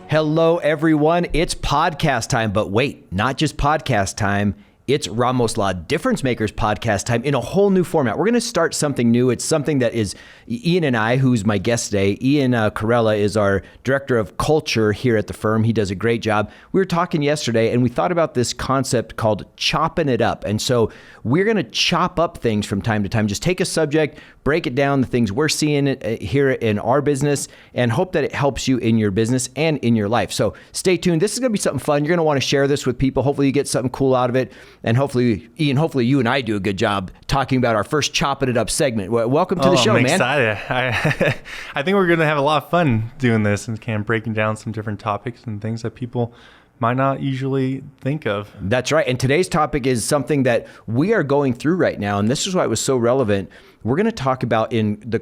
Hello, everyone. It's podcast time, but wait, not just podcast time. It's Ramos Law Difference Makers podcast time in a whole new format. We're going to start something new. It's something that is Ian and I, who's my guest today. Ian Corella is our director of culture here at the firm. He does a great job. We were talking yesterday and we thought about this concept called chopping it up. And so we're going to chop up things from time to time. Just take a subject, break it down, the things we're seeing here in our business, and hope that it helps you in your business and in your life. So stay tuned. This is going to be something fun. You're going to want to share this with people. Hopefully you get something cool out of it. And hopefully, Ian, you and I do a good job talking about our first chopping it up segment. Welcome to the show, I'm man. Excited. I think we're going to have a lot of fun doing this and kind of breaking down some different topics and things that people might not usually think of. That's right. And today's topic is something that we are going through right now. And this is why it was so relevant. We're going to talk about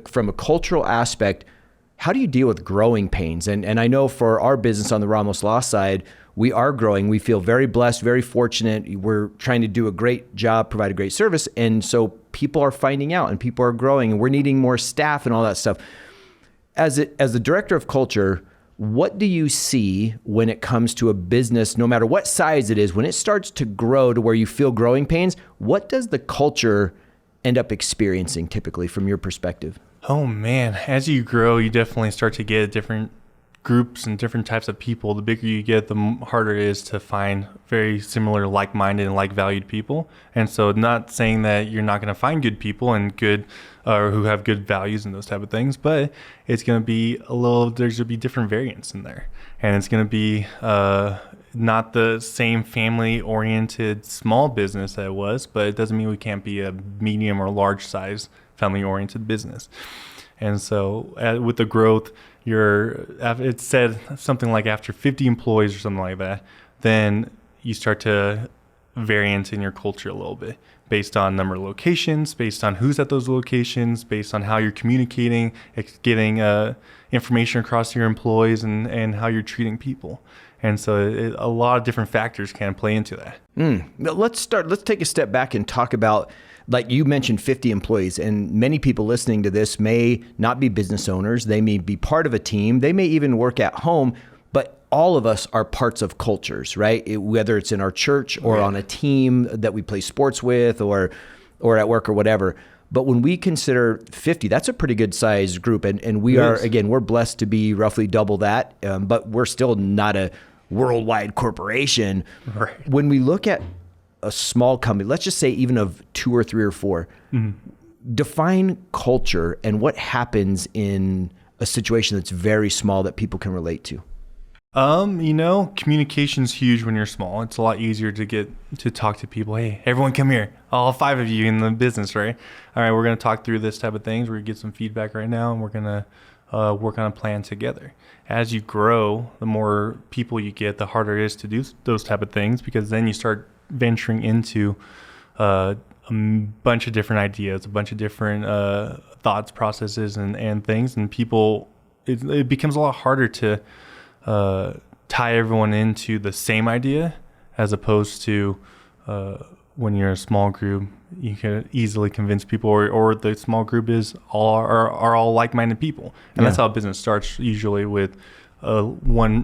from a cultural aspect, how do you deal with growing pains? And I know for our business on the Ramos Law side, we are growing. We feel very blessed, very fortunate. We're trying to do a great job, provide a great service. And so people are finding out and people are growing and we're needing more staff and all that stuff. As the director of culture, what do you see when it comes to a business, no matter what size it is, when it starts to grow to where you feel growing pains, what does the culture end up experiencing typically from your perspective? Oh man, as you grow, you definitely start to get different groups and different types of people. The bigger you get, the harder it is to find very similar, like-minded and like-valued people. And so not saying that you're not going to find good people and good or who have good values and those type of things, but it's going to be there's going to be different variants in there. And it's going to be not the same family-oriented small business that it was, but it doesn't mean we can't be a medium or large size family-oriented business. And so with the growth, it said something like after 50 employees or something like that, then you start to variant in your culture a little bit based on number of locations, based on who's at those locations, based on how you're communicating, getting information across to your employees and how you're treating people. And so a lot of different factors can play into that. Let's take a step back and talk about, like you mentioned, 50 employees, and many people listening to this may not be business owners. They may be part of a team. They may even work at home, but all of us are parts of cultures, right? Whether it's in our church or on a team that we play sports with or at work or whatever. But when we consider 50, that's a pretty good sized group. And we're blessed to be roughly double that, but we're still not a worldwide corporation. Right. When we look at a small company, let's just say even of 2 or 3 or 4, define culture and what happens in a situation that's very small that people can relate to. Communication's huge when you're small. It's a lot easier to get to talk to people. Hey, everyone come here. All 5 of you in the business, right? All right, we're going to talk through this type of things. We're going to get some feedback right now, and we're going to work on a plan together. As you grow, the more people you get, the harder it is to do those type of things, because then you start venturing into a bunch of different ideas, a bunch of different thoughts, processes, and things. And people, it becomes a lot harder to tie everyone into the same idea, as opposed to when you're a small group, you can easily convince people, or the small group are all like-minded people. And that's how business starts, usually with one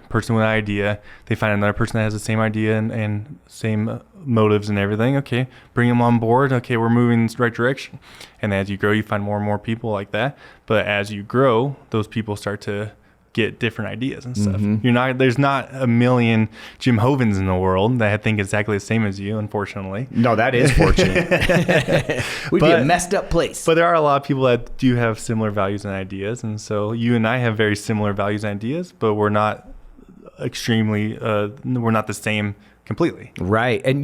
person with an idea. They find another person that has the same idea and same motives and everything. Okay, bring them on board. Okay, we're moving in the right direction. And as you grow, you find more and more people like that. But as you grow, those people start to get different ideas and stuff. There's not a million Jim Hovens in the world that think exactly the same as you, unfortunately. No, that is fortunate. We'd be a messed up place. But there are a lot of people that do have similar values and ideas. And so you and I have very similar values and ideas, but we're not we're not the same completely. Right. And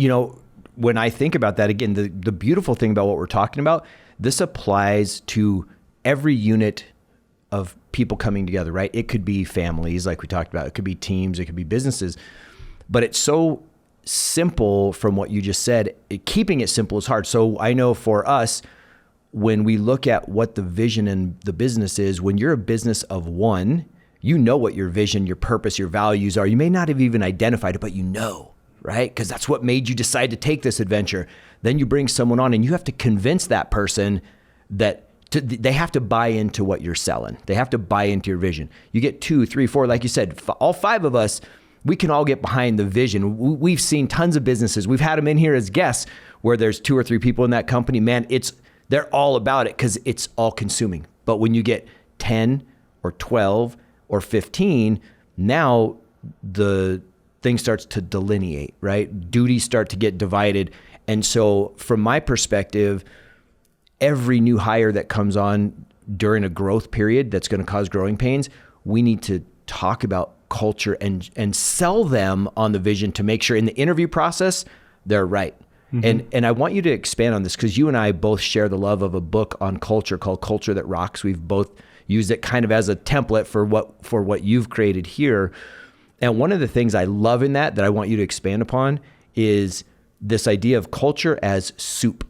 when I think about that, again, the beautiful thing about what we're talking about, this applies to every unit of people coming together, right? It could be families like we talked about. It could be teams. It could be businesses. But it's so simple from what you just said. Keeping it simple is hard. So I know for us, when we look at what the vision in the business is, when you're a business of one, you know what your vision, your purpose, your values are. You may not have even identified it, but you know, right? Because that's what made you decide to take this adventure. Then you bring someone on and you have to convince that person that They have to buy into what you're selling. They have to buy into your vision. You get 2, 3, 4, like you said, all 5 of us, we can all get behind the vision. We've seen tons of businesses. We've had them in here as guests where there's 2 or 3 people in that company. Man, they're all about it because it's all consuming. But when you get 10 or 12 or 15, now the thing starts to delineate, right? Duties start to get divided. And so from my perspective, every new hire that comes on during a growth period that's going to cause growing pains, we need to talk about culture and sell them on the vision to make sure in the interview process, they're right. And I want you to expand on this because you and I both share the love of a book on culture called Culture That Rocks. We've both used it kind of as a template for what you've created here. And one of the things I love in that I want you to expand upon is this idea of culture as soup.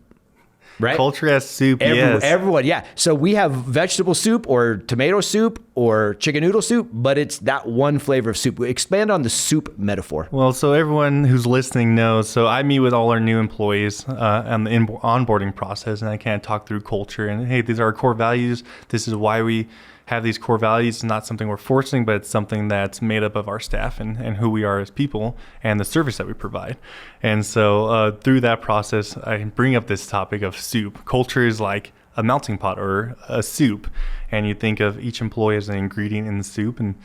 Right? Culture as soup, yes. Everyone, yeah. So we have vegetable soup or tomato soup or chicken noodle soup, but it's that one flavor of soup. Expand on the soup metaphor. Well, so everyone who's listening knows, so I meet with all our new employees on the onboarding process, and I kind of talk through culture and, hey, these are our core values. This is why we have these core values. It's not something we're forcing, but it's something that's made up of our staff and who we are as people and the service that we provide. And so through that process, I bring up this topic of soup. Culture is like a melting pot or a soup, and you think of each employee as an ingredient in the soup. And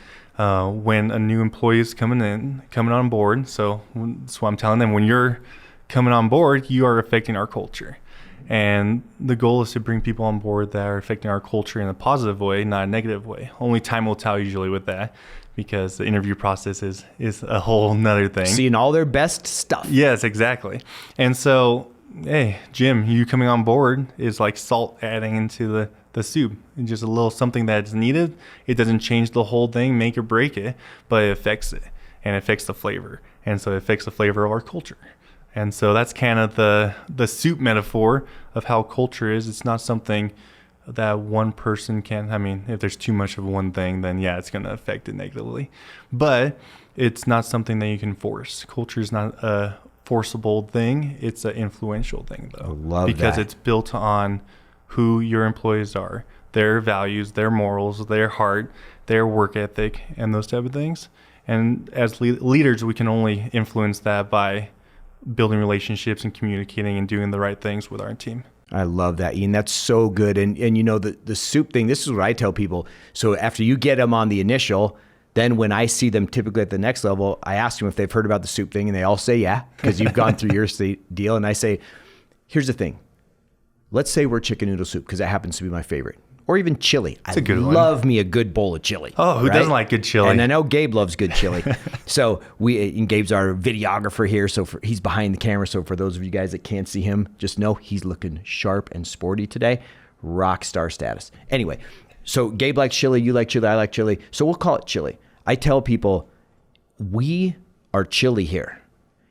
when a new employee is coming on board, so I'm telling them, when you're coming on board, you are affecting our culture. And the goal is to bring people on board that are affecting our culture in a positive way, not a negative way. Only time will tell usually with that, because the interview process is a whole nother thing. Seeing all their best stuff. Yes, exactly. And so, hey, Jim, you coming on board is like salt adding into the soup. It's just a little something that's needed. It doesn't change the whole thing, make or break it, but it affects it, and it affects the flavor. And so it affects the flavor of our culture. And so that's kind of the soup metaphor of how culture is. It's not something that one person can, I mean, if there's too much of one thing, then yeah, it's going to affect it negatively. But it's not something that you can force. Culture is not a forcible thing. It's an influential thing, though. I love because that. it's built on who your employees are, their values, their morals, their heart, their work ethic, and those type of things. And as leaders, we can only influence that by building relationships and communicating and doing the right things with our team. I love that, Ian. That's so good. And you know, the soup thing, this is what I tell people. So after you get them on the initial, then when I see them typically at the next level, I ask them if they've heard about the soup thing, and they all say yeah, because you've gone through your deal. And I say, here's the thing. Let's say we're chicken noodle soup, because that happens to be my favorite. Or even chili. I love me a good bowl of chili. Oh, who doesn't like good chili? And I know Gabe loves good chili. So Gabe's our videographer here. So he's behind the camera. So for those of you guys that can't see him, just know he's looking sharp and sporty today. Rock star status. Anyway, so Gabe likes chili. You like chili. I like chili. So we'll call it chili. I tell people, we are chili here.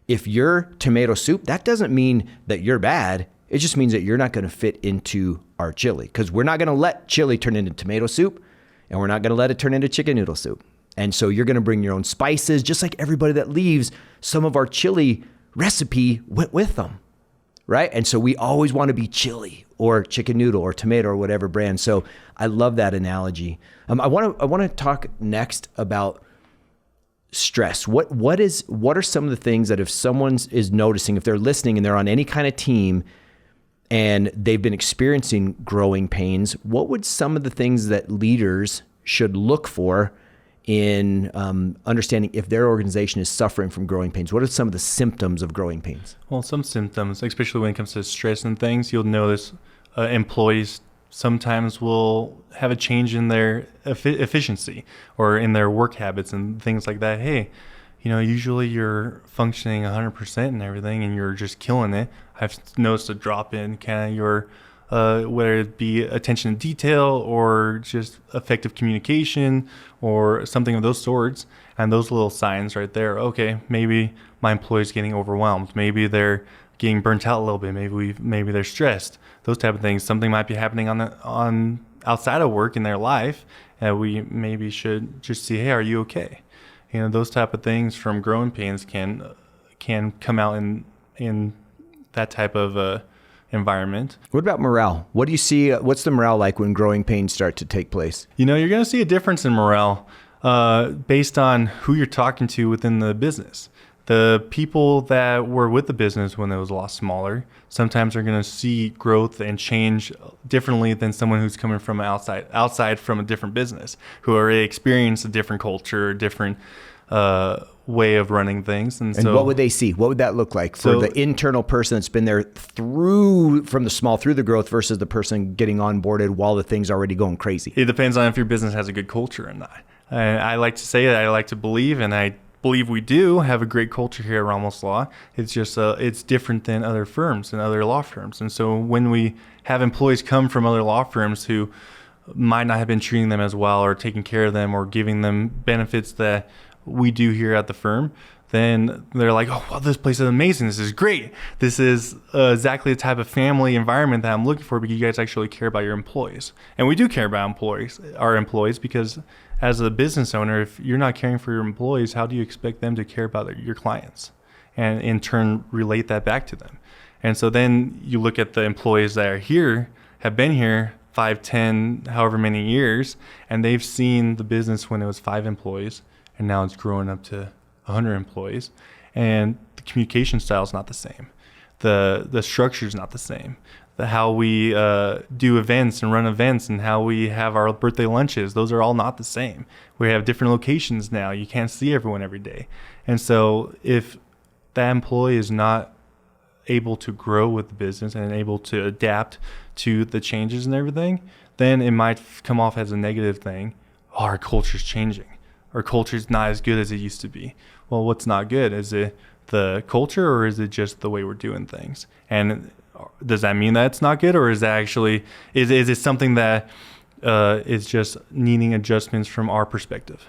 If you're tomato soup, that doesn't mean that you're bad. It just means that you're not going to fit into our chili, because we're not going to let chili turn into tomato soup, and we're not going to let it turn into chicken noodle soup. And so you're going to bring your own spices, just like everybody that leaves, some of our chili recipe went with them, right? And so we always want to be chili or chicken noodle or tomato or whatever brand. So I love that analogy. I want to talk next about stress. What are some of the things that if someone is noticing, if they're listening and they're on any kind of team and they've been experiencing growing pains, what would some of the things that leaders should look for in understanding if their organization is suffering from growing pains? What are some of the symptoms of growing pains? Well, some symptoms, especially when it comes to stress and things, you'll notice employees sometimes will have a change in their efficiency or in their work habits and things like that. Hey, usually you're functioning 100% and everything, and you're just killing it. I've noticed a drop in kind of your, whether it be attention to detail or just effective communication or something of those sorts. And those little signs right there, okay, maybe my employee's getting overwhelmed. Maybe they're getting burnt out a little bit. Maybe they're stressed. Those type of things. Something might be happening on outside of work in their life, and we maybe should just see, hey, are you okay? Those type of things from growing pains can come out in that type of environment. What about morale? What do you see? What's the morale like when growing pains start to take place? You're going to see a difference in morale based on who you're talking to within the business. The people that were with the business when it was a lot smaller sometimes are going to see growth and change differently than someone who's coming from outside from a different business, who already experienced a different culture, different way of running things. And so, what would they see? What would that look like for the internal person that's been there from the small through the growth versus the person getting onboarded while the thing's already going crazy? It depends on if your business has a good culture or not. And I like to say that I like to believe, and I believe we do have a great culture here at Ramos Law. It's just it's different than other firms and other law firms. And so when we have employees come from other law firms who might not have been treating them as well or taking care of them or giving them benefits that we do here at the firm, then they're like, oh, wow, this place is amazing. This is great. This is exactly the type of family environment that I'm looking for, because you guys actually care about your employees. And we do care about our employees, because as a business owner, if you're not caring for your employees, how do you expect them to care about your clients and in turn relate that back to them? And so then you look at the employees that are here, have been here 5, 10, however many years, and they've seen the business when it was 5 employees, and now it's growing up to 100 employees, and the communication style is not the same. The structure is not the same. How we do events and run events and how we have our birthday lunches, those are all not the same. We have different locations now. You can't see everyone every day. And so if that employee is not able to grow with the business and able to adapt to the changes and everything, then it might come off as a negative thing. Oh, our culture's changing. Our culture's not as good as it used to be. Well, what's not good? Is it the culture, or is it just the way we're doing things? And does that mean that it's not good, or is that actually is it something that is just needing adjustments from our perspective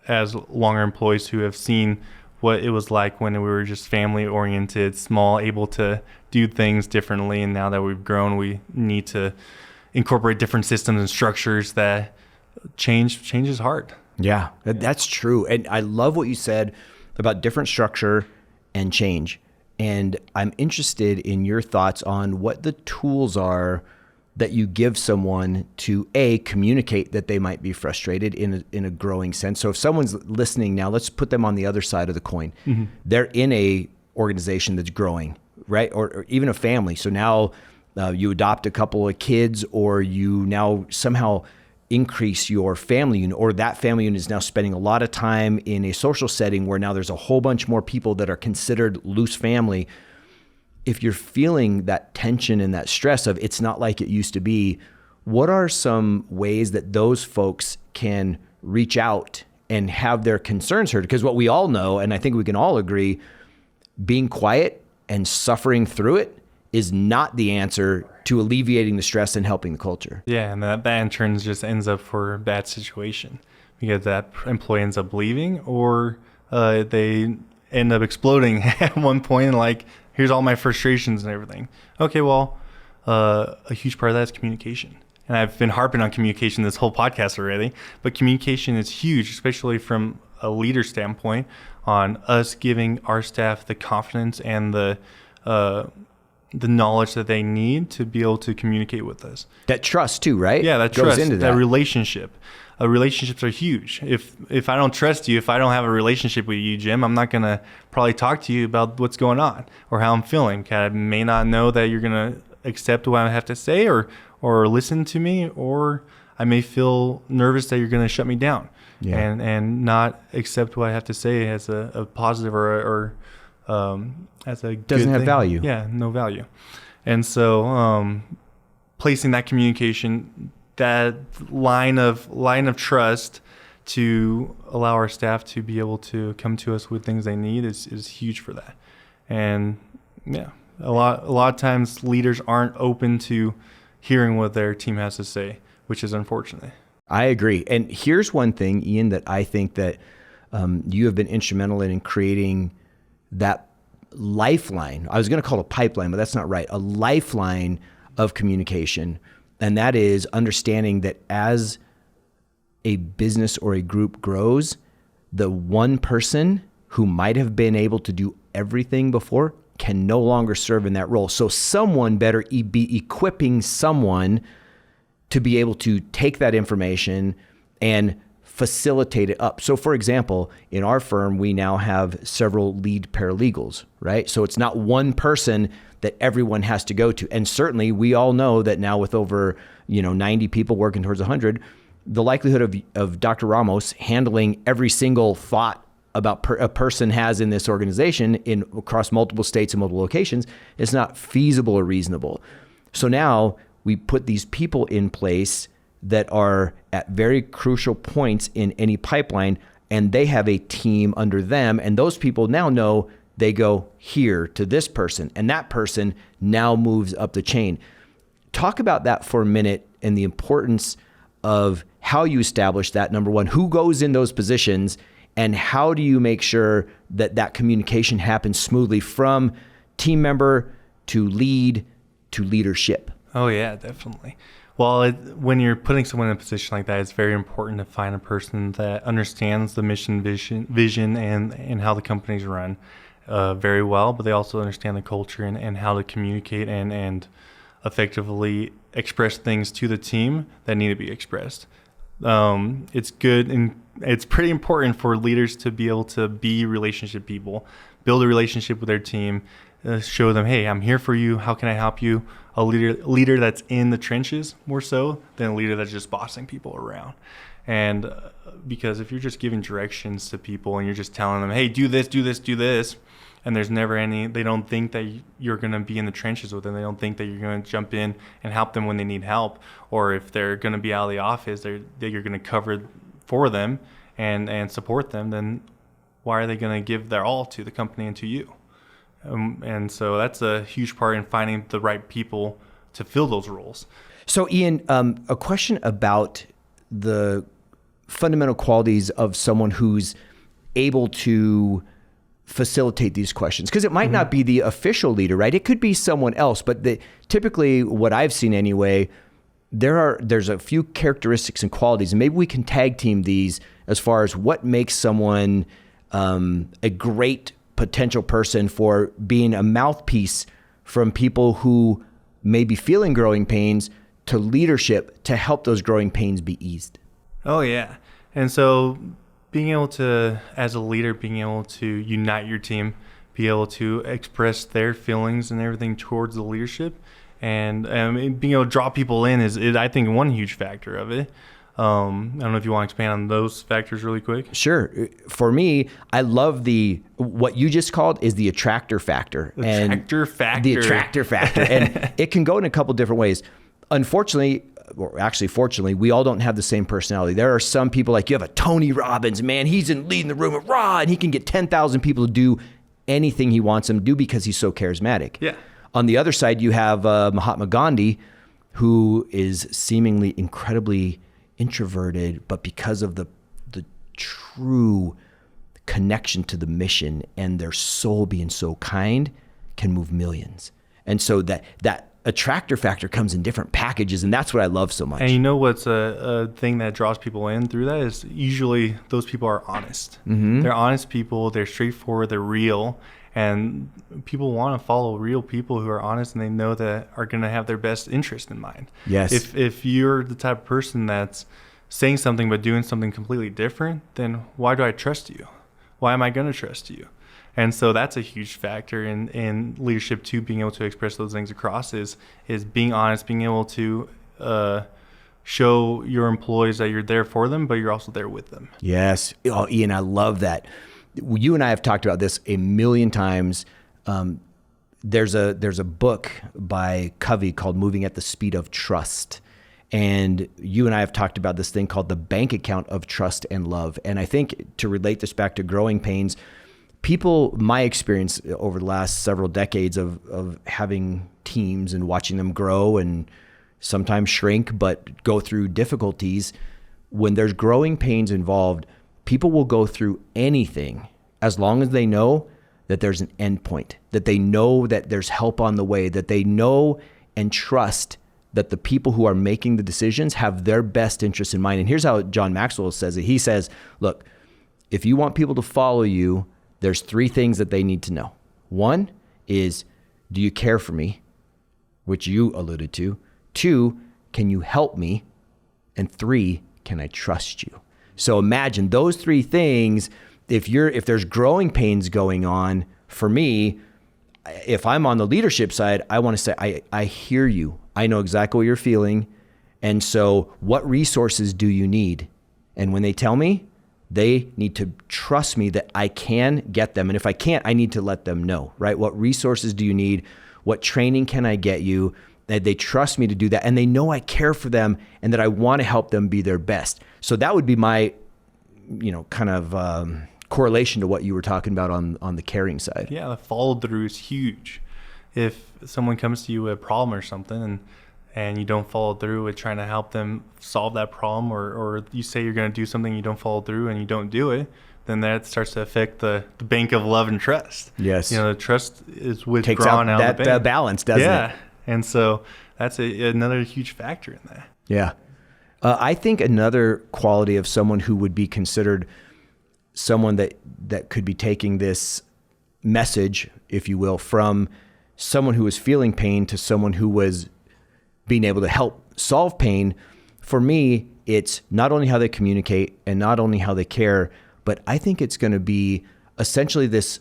as longer employees who have seen what it was like when we were just family oriented, small, able to do things differently, and now that we've grown, we need to incorporate different systems and structures. That change is hard. Yeah, that's true. And I love what you said about different structure and change. And I'm interested in your thoughts on what the tools are that you give someone to communicate that they might be frustrated in a growing sense. So if someone's listening now, let's put them on the other side of the coin. Mm-hmm. They're in a organization that's growing, right? Or even a family. So now you adopt a couple of kids, or you now somehow increase your family unit, or that family unit is now spending a lot of time in a social setting where now there's a whole bunch more people that are considered loose family. If you're feeling that tension and that stress of it's not like it used to be, what are some ways that those folks can reach out and have their concerns heard? Because what we all know, and I think we can all agree, being quiet and suffering through it is not the answer to alleviating the stress and helping the culture. Yeah, and that in turn just ends up for a bad situation, because that employee ends up leaving, or they end up exploding at one point, and like, here's all my frustrations and everything. Okay, well, a huge part of that is communication. And I've been harping on communication this whole podcast already, but communication is huge, especially from a leader standpoint, on us giving our staff the confidence and the knowledge that they need to be able to communicate with us. That trust too, right? Yeah, that goes trust, into that relationship. Relationships are huge. If I don't trust you, if I don't have a relationship with you, Jim, I'm not going to probably talk to you about what's going on or how I'm feeling. I may not know that you're going to accept what I have to say or listen to me, or I may feel nervous that you're going to shut me down and not accept what I have to say as a positive or as a doesn't have thing. Value. Yeah, no value. And so placing that communication, that line of trust to allow our staff to be able to come to us with things they need is huge for that. And yeah, a lot of times leaders aren't open to hearing what their team has to say, which is unfortunate. I agree. And here's one thing, Ian, that I think that you have been instrumental in creating that lifeline. I was going to call it a pipeline, but that's not right. A lifeline of communication. And that is understanding that as a business or a group grows, the one person who might have been able to do everything before can no longer serve in that role. So someone better be equipping someone to be able to take that information and facilitate it up. So for example, in our firm, we now have several lead paralegals, right? So it's not one person that everyone has to go to. And certainly we all know that now with over 90 people working towards 100, the likelihood of Dr. Ramos handling every single thought about a person has in this organization across multiple states and multiple locations is not feasible or reasonable. So now we put these people in place that are at very crucial points in any pipeline, and they have a team under them. And those people now know they go here to this person, and that person now moves up the chain. Talk about that for a minute and the importance of how you establish that, number one, who goes in those positions, and how do you make sure that that communication happens smoothly from team member to lead to leadership? Oh, yeah, definitely. Well, when you're putting someone in a position like that, it's very important to find a person that understands the mission, vision, and how the company's run very well, but they also understand the culture and how to communicate and effectively express things to the team that need to be expressed. It's good and it's pretty important for leaders to be able to be relationship people, build a relationship with their team, show them, hey, I'm here for you. How can I help you? A leader that's in the trenches more so than a leader that's just bossing people around. And because if you're just giving directions to people and you're just telling them, hey, do this, do this, do this, and there's never they don't think that you're going to be in the trenches with them. They don't think that you're going to jump in and help them when they need help. Or if they're going to be out of the office, that you're going to cover for them and support them, then why are they going to give their all to the company and to you? And so that's a huge part in finding the right people to fill those roles. So Ian, a question about the fundamental qualities of someone who's able to facilitate these questions, because it might not be the official leader, right? It could be someone else, but typically what I've seen anyway, there's a few characteristics and qualities, and maybe we can tag team these as far as what makes someone a great potential person for being a mouthpiece from people who may be feeling growing pains to leadership to help those growing pains be eased. Oh, yeah. And so being able to, as a leader, being able to unite your team, be able to express their feelings and everything towards the leadership, and being able to draw people in is I think, one huge factor of it. I don't know if you want to expand on those factors really quick. Sure. For me, I love what you just called is the attractor factor. The attractor factor. And it can go in a couple different ways. Unfortunately, or actually fortunately, we all don't have the same personality. There are some people like you have a Tony Robbins, man, he's leading the room, and he can get 10,000 people to do anything he wants them to do because he's so charismatic. Yeah. On the other side, you have Mahatma Gandhi, who is seemingly incredibly introverted, but because of the true connection to the mission and their soul being so kind, can move millions. And so that attractor factor comes in different packages, and that's what I love so much. And you know what's a thing that draws people in through that is usually those people are honest. Mm-hmm. They're honest people, they're straightforward, they're real, and people want to follow real people who are honest and they know that are going to have their best interest in mind. Yes. If you're the type of person that's saying something but doing something completely different, then why do I trust you? Why am I going to trust you? And so that's a huge factor in leadership too, being able to express those things across is being honest, being able to show your employees that you're there for them, but you're also there with them. Yes. Oh, Ian, I love that. You and I have talked about this a million times. There's a book by Covey called Moving at the Speed of Trust. And you and I have talked about this thing called the bank account of trust and love. And I think to relate this back to growing pains, people, my experience over the last several decades of having teams and watching them grow and sometimes shrink, but go through difficulties, when there's growing pains involved, people will go through anything as long as they know that there's an end point, that they know that there's help on the way, that they know and trust that the people who are making the decisions have their best interests in mind. And here's how John Maxwell says it. He says, look, if you want people to follow you, there's three things that they need to know. One is, do you care for me? Which you alluded to. 2, can you help me? And 3, can I trust you? So imagine those 3 things. If there's growing pains going on, for me, if I'm on the leadership side, I want to say, I hear you. I know exactly what you're feeling. And so what resources do you need? And when they tell me, they need to trust me that I can get them. And if I can't, I need to let them know, right? What resources do you need? What training can I get you? That they trust me to do that. And they know I care for them and that I want to help them be their best. So that would be my, kind of correlation to what you were talking about on the caring side. Yeah, the follow through is huge. If someone comes to you with a problem or something and you don't follow through with trying to help them solve that problem, or you say you're going to do something, you don't follow through and you don't do it, then that starts to affect the bank of love and trust. Yes. The trust is withdrawn Takes out out of the bank. balance, doesn't it? Yeah. And so that's another huge factor in that. Yeah. I think another quality of someone who would be considered someone that could be taking this message, if you will, from someone who was feeling pain to someone who was being able to help solve pain. For me, it's not only how they communicate and not only how they care, but I think it's going to be essentially this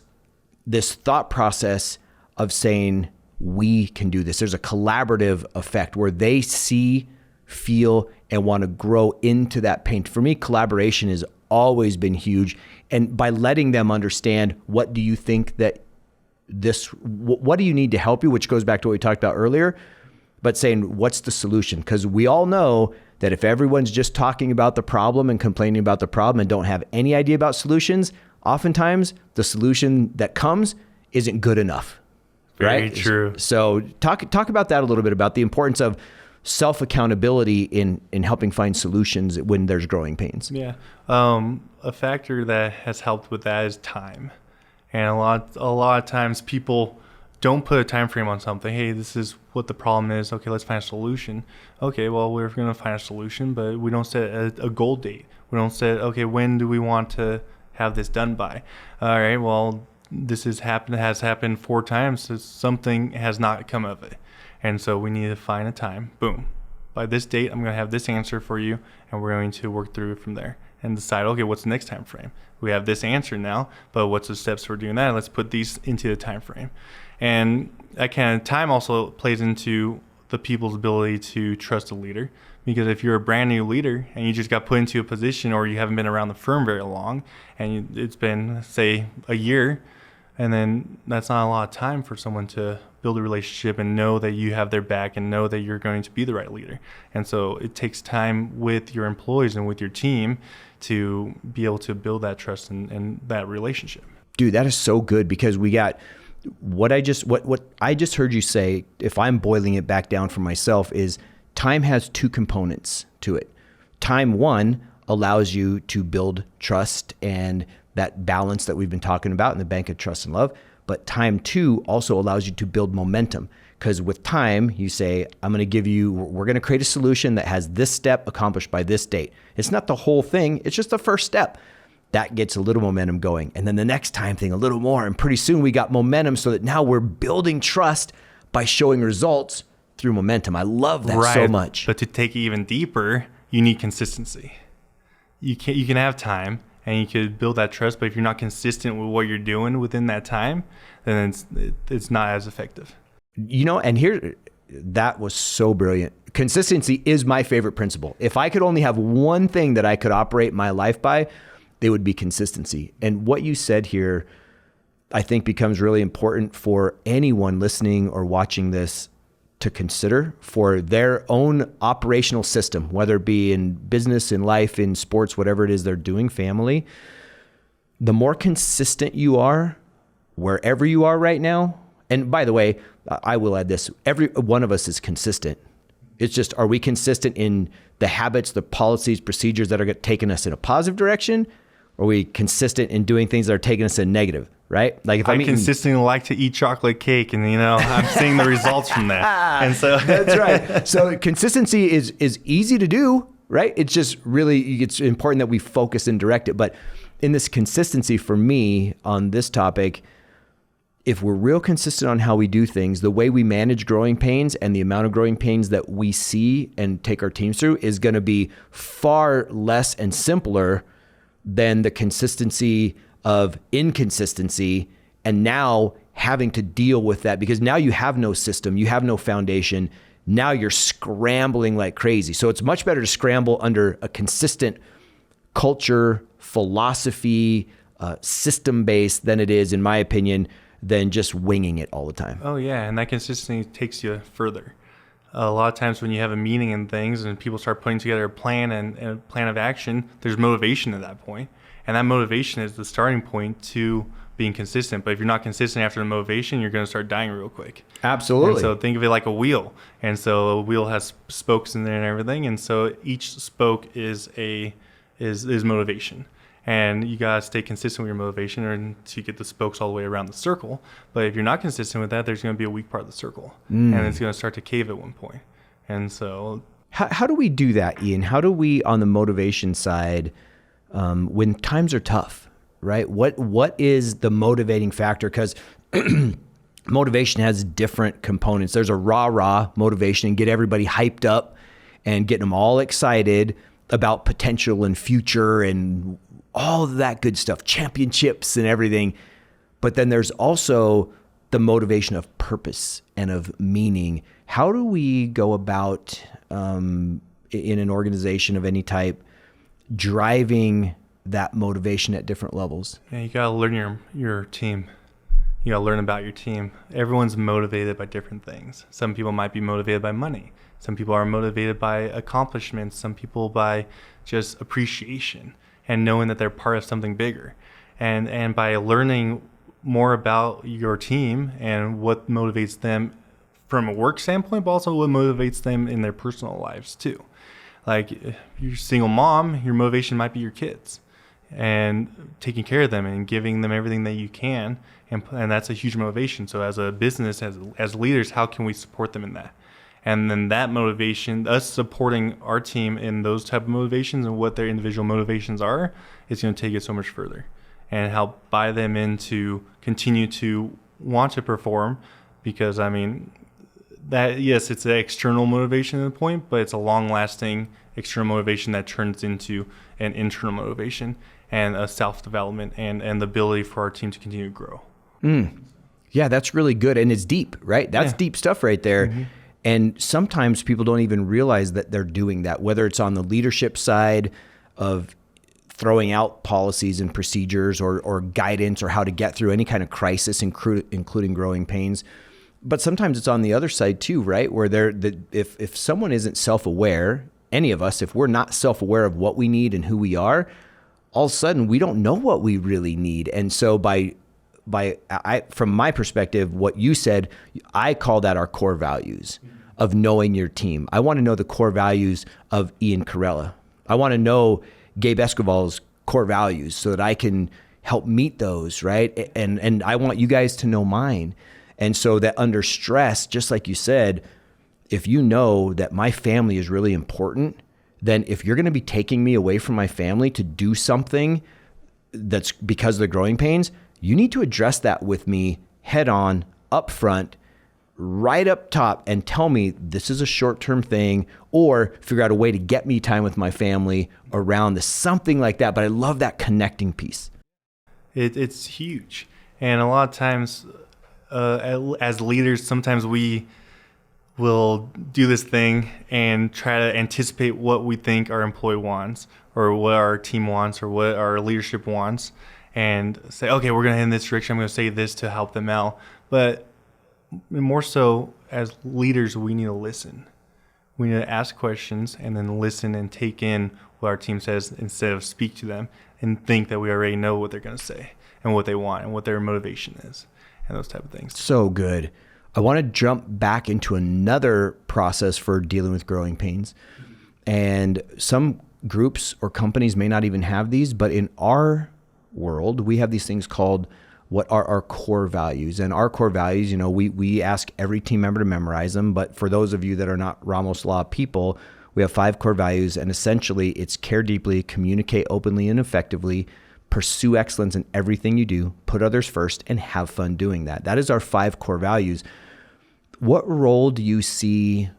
thought process of saying, we can do this. There's a collaborative effect where they see, feel, and want to grow into that pain. For me, collaboration has always been huge. And by letting them understand, what do you think that what do you need to help you, which goes back to what we talked about earlier, but saying, what's the solution? Because we all know that if everyone's just talking about the problem and complaining about the problem and don't have any idea about solutions, oftentimes the solution that comes isn't good enough. Very right? true. So talk about that a little bit, about the importance of self-accountability in helping find solutions when there's growing pains. Yeah. A factor that has helped with that is time. And a lot of times people don't put a time frame on something. Hey, this is what the problem is. Okay, let's find a solution. Okay, well, we're going to find a solution, but we don't set a goal date. We don't set, okay, when do we want to have this done by? All right, well, this has happened 4 times, so something has not come of it. And so we need to find a time. Boom. By this date, I'm going to have this answer for you, and we're going to work through it from there and decide, okay, what's the next time frame? We have this answer now, but what's the steps for doing that? Let's put these into the time frame. And that kind of time also plays into the people's ability to trust a leader. Because if you're a brand new leader and you just got put into a position, or you haven't been around the firm very long, and it's been, say, a year, and then that's not a lot of time for someone to build a relationship and know that you have their back and know that you're going to be the right leader. And so it takes time with your employees and with your team to be able to build that trust and that relationship. Dude, that is so good, because we got what I just heard you say, if I'm boiling it back down for myself, is time has 2 components to it. Time, 1, allows you to build trust and that balance that we've been talking about in the bank of trust and love. But time, 2, also allows you to build momentum. Because with time, you say, we're going to create a solution that has this step accomplished by this date. It's not the whole thing. It's just the first step. That gets a little momentum going. And then the next time thing, a little more. And pretty soon we got momentum, so that now we're building trust by showing results through momentum. I love that so much. But to take it even deeper, you need consistency. You can have time and you could build that trust, but if you're not consistent with what you're doing within that time, then it's not as effective. And here, that was so brilliant. Consistency is my favorite principle. If I could only have one thing that I could operate my life by, it would be consistency. And what you said here, I think, becomes really important for anyone listening or watching this to consider for their own operational system, whether it be in business, in life, in sports, whatever it is they're doing, family. The more consistent you are, wherever you are right now, and by the way, I will add this, every one of us is consistent. It's just, are we consistent in the habits, the policies, procedures that are taking us in a positive direction? Or are we consistent in doing things that are taking us in negative, right? Like if I consistently like to eat chocolate cake, and I'm seeing the results from that. And so that's right. So consistency is easy to do, right? It's just really, it's important that we focus and direct it. But in this consistency, for me on this topic, if we're real consistent on how we do things, the way we manage growing pains and the amount of growing pains that we see and take our teams through is going to be far less and simpler than the consistency of inconsistency. And now having to deal with that, because now you have no system, you have no foundation. Now you're scrambling like crazy. So it's much better to scramble under a consistent culture, philosophy, system based than it is, in my opinion, than just winging it all the time. Oh yeah, and that consistency takes you further. A lot of times when you have a meeting and things and people start putting together a plan and a plan of action, there's motivation at that point. And that motivation is the starting point to being consistent. But if you're not consistent after the motivation, you're going to start dying real quick. Absolutely. And so think of it like a wheel. And so a wheel has spokes in there and everything. And so each spoke is motivation. And you got to stay consistent with your motivation or to get the spokes all the way around the circle. But if you're not consistent with that, there's going to be a weak part of the circle. And it's going to start to cave at one point. And so... How do we do that, Ian? How do we, on the motivation side, when times are tough, right? What is the motivating factor? Because motivation has different components. There's a rah-rah motivation and get everybody hyped up and getting them all excited about potential and future and all of that good stuff, championships and everything. But then there's also the motivation of purpose and of meaning. How do we go about, in an organization of any type, driving that motivation at different levels? Yeah, you got to learn your team. You got to learn about your team. Everyone's motivated by different things. Some people might be motivated by money. Some people are motivated by accomplishments. Some people by just appreciation and knowing that they're part of something bigger. And by learning more about your team and what motivates them from a work standpoint, but also what motivates them in their personal lives too. Like if you're a single mom, your motivation might be your kids and taking care of them and giving them everything that you can. And that's a huge motivation. So as a business, as leaders, how can we support them in that? And then that motivation, us supporting our team in those type of motivations and what their individual motivations are, is going to take it so much further and help buy them into continue to want to perform. Because I mean, that yes, it's an external motivation at the point, but it's a long-lasting external motivation that turns into an internal motivation and a self-development and the ability for our team to continue to grow. Yeah, that's really good. And it's deep, right? That's deep stuff right there. Mm-hmm. And sometimes people don't even realize that they're doing that, whether it's on the leadership side of throwing out policies and procedures or guidance or how to get through any kind of crisis, including growing pains. But sometimes it's on the other side too, right? Where if someone isn't self-aware, any of us, if we're not self-aware of what we need and who we are, all of a sudden we don't know what we really need. And so from my perspective, what you said, I call that our core values of knowing your team. I want to know the core values of Ian Corella. I want to know Gabe Escoval's core values so that I can help meet those, right? And I want you guys to know mine. And so that under stress, just like you said, if you know that my family is really important, then if you're going to be taking me away from my family to do something that's because of the growing pains, you need to address that with me head on, up front, right up top, and tell me this is a short-term thing, or figure out a way to get me time with my family around this, something like that. But I love that connecting piece. It's huge. And a lot of times as leaders, sometimes we will do this thing and try to anticipate what we think our employee wants or what our team wants or what our leadership wants and say, okay, we're going to head in this direction. I'm going to say this to help them out. But more so as leaders, we need to listen. We need to ask questions and then listen and take in what our team says instead of speak to them and think that we already know what they're going to say and what they want and what their motivation is and those type of things. So good. I want to jump back into another process for dealing with growing pains. And some groups or companies may not even have these, but in our world, we have these things called what are our core values. And our core values, we ask every team member to memorize them. But for those of you that are not Ramos Law people, we have 5 core values. And essentially, it's care deeply, communicate openly and effectively, pursue excellence in everything you do, put others first, and have fun doing that. That is our 5 core values. What role do you see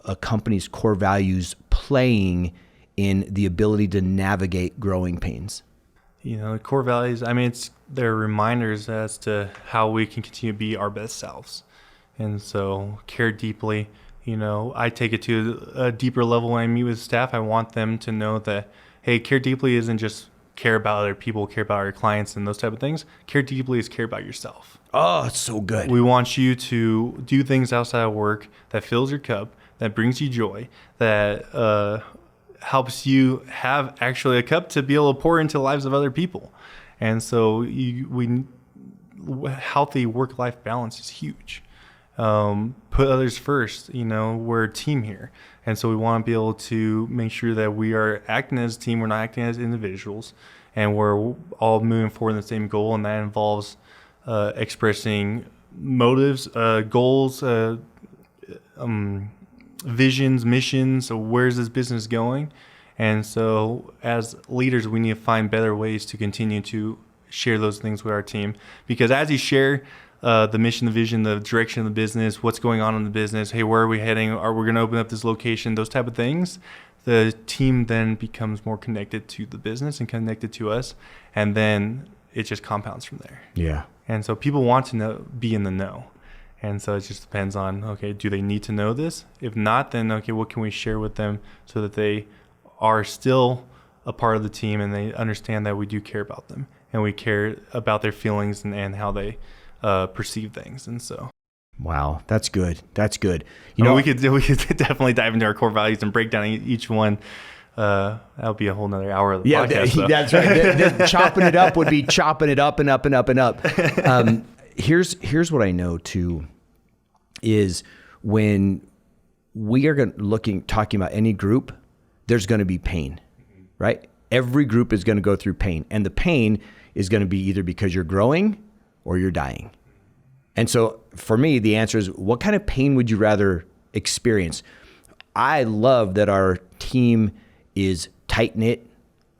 a company's core values playing in the ability to navigate growing pains? The core values, they're reminders as to how we can continue to be our best selves. And so care deeply. I take it to a deeper level when I meet with staff. I want them to know that, hey, care deeply isn't just care about other people, care about our clients and those type of things. Care deeply is care about yourself. Oh, it's so good. We want you to do things outside of work that fills your cup, that brings you joy, that helps you have actually a cup to be able to pour into the lives of other people. And so healthy work-life balance is huge. Put others first. We're a team here. And so we want to be able to make sure that we are acting as a team. We're not acting as individuals, and we're all moving forward in the same goal. And that involves expressing motives, goals, visions, missions. So where's this business going? And so as leaders, we need to find better ways to continue to share those things with our team, because as you share the mission, the vision, the direction of the business, what's going on in the business, hey, where are we heading? Are we going to open up this location? Those type of things. The team then becomes more connected to the business and connected to us. And then it just compounds from there. Yeah. And so people want to be in the know. And so it just depends on, okay, do they need to know this? If not, then, okay, what can we share with them so that they are still a part of the team and they understand that we do care about them and we care about their feelings and how they perceive things. And so, wow, that's good. That's good. We could definitely dive into our core values and break down each one. That'll be a whole nother hour of the podcast. That's right. Chopping it up would be chopping it up and up and up and up. Here's what I know too, is when we are talking about any group, there's going to be pain, right? Every group is going to go through pain, and the pain is going to be either because you're growing or you're dying. And so for me, the answer is, what kind of pain would you rather experience? I love that our team is tight-knit.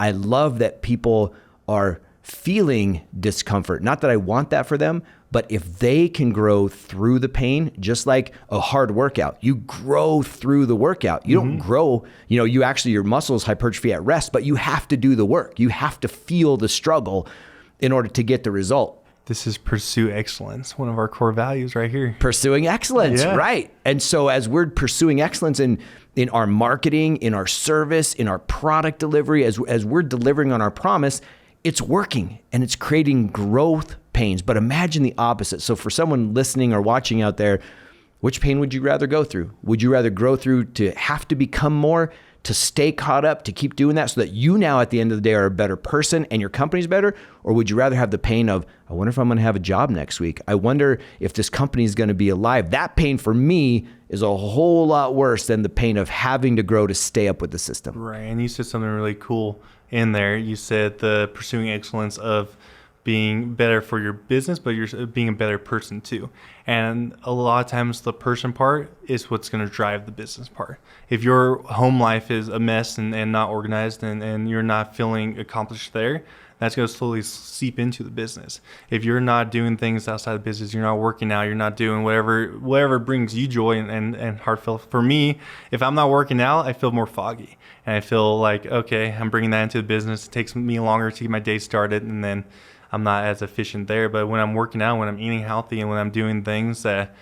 I love that people are feeling discomfort. Not that I want that for them, but if they can grow through the pain, just like a hard workout, you grow through the workout. You don't grow, your muscles hypertrophy at rest, but you have to do the work. You have to feel the struggle in order to get the result. This is pursue excellence, one of our core values right here. Pursuing excellence, yeah. Right. And so as we're pursuing excellence in our marketing, in our service, in our product delivery, as we're delivering on our promise, it's working and it's creating growth pains. But imagine the opposite. So for someone listening or watching out there, which pain would you rather go through? Would you rather grow through to have to become more, to stay caught up, to keep doing that so that you now at the end of the day are a better person and your company's better? Or would you rather have the pain of, I wonder if I'm going to have a job next week? I wonder if this company is going to be alive. That pain for me is a whole lot worse than the pain of having to grow to stay up with the system. Right. And you said something really cool in there. You said the pursuing excellence of being better for your business, but you're being a better person too. And a lot of times the person part is what's going to drive the business part. If your home life is a mess and not organized and you're not feeling accomplished there, that's going to slowly seep into the business. If you're not doing things outside the business, you're not working out, you're not doing whatever brings you joy and heartfelt. For me, if I'm not working out, I feel more foggy. And I feel like, okay, I'm bringing that into the business. It takes me longer to get my day started, and then I'm not as efficient there. But when I'm working out, when I'm eating healthy, and when I'm doing things that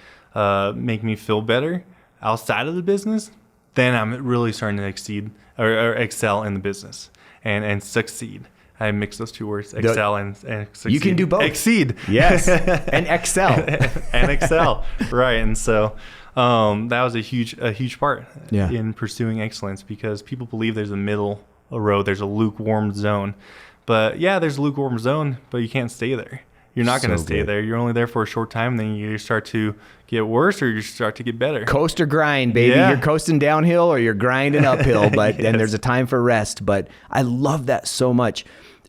make me feel better outside of the business, then I'm really starting to exceed or excel in the business and succeed. I mix those two words, excel and succeed. You can do both. Exceed. Yes. And excel. And excel. Right. And so that was a huge part in pursuing excellence, because people believe there's a middle road, there's a lukewarm zone. But yeah, there's a lukewarm zone, but you can't stay there. You're not going to stay there. You're only there for a short time. Then you start to get worse or you start to get better. Coast or grind, baby. Yeah. You're coasting downhill or you're grinding uphill, but then there's a time for rest. But I love that so much.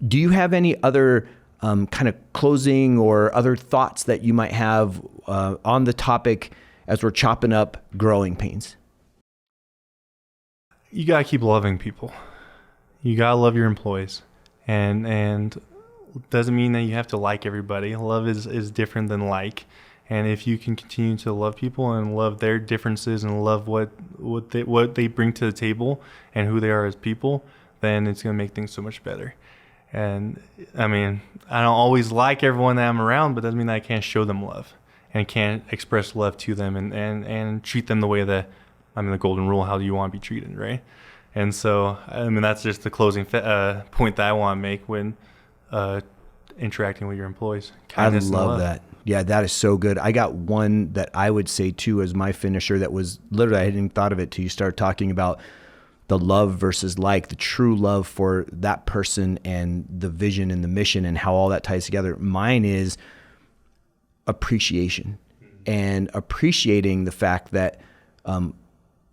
Do you have any other kind of closing or other thoughts that you might have on the topic as we're chopping up growing pains? You got to keep loving people. You got to love your employees. and doesn't mean that you have to like everybody. Love is different than like. And if you can continue to love people and love their differences and love what they bring to the table and who they are as people, then it's going to make things so much better. And I mean, I don't always like everyone that I'm around, but doesn't mean that I can't show them love and can't express love to them and treat them the way that, I mean, the golden rule, how do you want to be treated, right? And so, I mean, that's just the closing point that I want to make when interacting with your employees. Kindness I love and love. that. Yeah, that is so good. I got one that I would say too as my finisher that was literally, I hadn't even thought of it till you start talking about the love versus like, the true love for that person and the vision and the mission and how all that ties together. Mine is appreciation and appreciating the fact that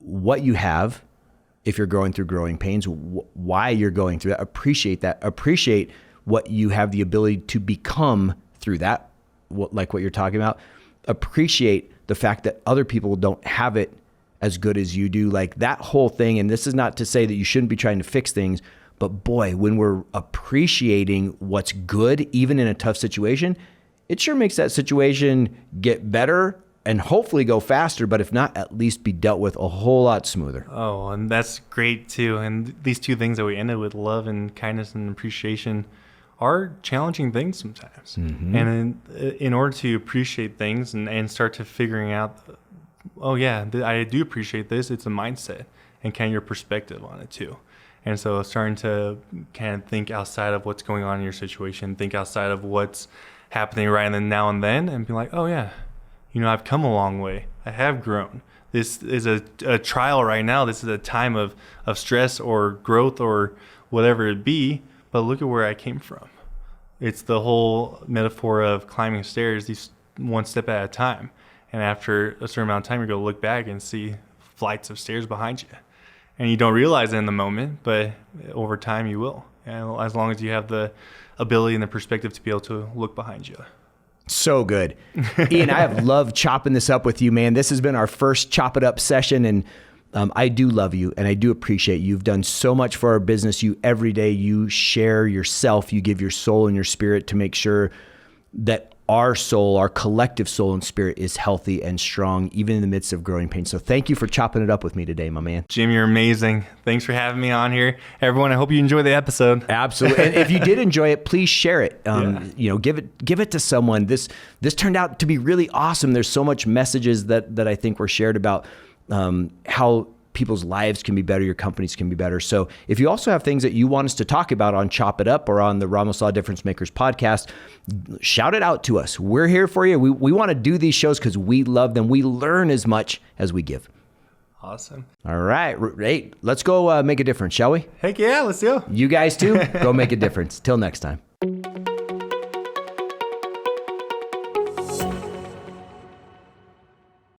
what you have, if you're going through growing pains, why you're going through that, appreciate what you have the ability to become through that, like what you're talking about. Appreciate the fact that other people don't have it as good as you do, like that whole thing. And this is not to say that you shouldn't be trying to fix things, but boy, when we're appreciating what's good, even in a tough situation, it sure makes that situation get better and hopefully go faster, but if not, at least be dealt with a whole lot smoother. Oh, and that's great too. And these two things that we ended with, love and kindness and appreciation, are challenging things sometimes. Mm-hmm. And in order to appreciate things and start to figuring out, oh yeah, I do appreciate this, it's a mindset and kind of your perspective on it too. And so starting to kind of think outside of what's going on in your situation, think outside of what's happening right then, now and then, and be like, oh yeah, you know, I've come a long way. I have grown. This is a trial right now. This is a time of stress or growth or whatever it be. But look at where I came from. It's the whole metaphor of climbing stairs, these one step at a time. And after a certain amount of time, you're going to look back and see flights of stairs behind you. And you don't realize it in the moment, but over time you will. And as long as you have the ability and the perspective to be able to look behind you. So good. Ian, I have loved chopping this up with you, man. This has been our first Chop It Up session, and I do love you, and I do appreciate you. You've done so much for our business. You every day, you share yourself, you give your soul and your spirit to make sure that our soul, our collective soul and spirit is healthy and strong, even in the midst of growing pain. So thank you for chopping it up with me today, my man. Jim, you're amazing. Thanks for having me on here. Everyone, I hope you enjoyed the episode. Absolutely. And if you did enjoy it, please share it. You know, give it to someone. This turned out to be really awesome. There's so much messages that I think were shared about how people's lives can be better, your companies can be better. So if you also have things that you want us to talk about on Chop It Up or on the Ramos Law Difference Makers podcast, shout it out to us. We're here for you. We want to do these shows because we love them. We learn as much as we give. Awesome. All right. Hey, let's go make a difference, shall we? Heck yeah, let's go. You guys too, go make a difference. Till next time.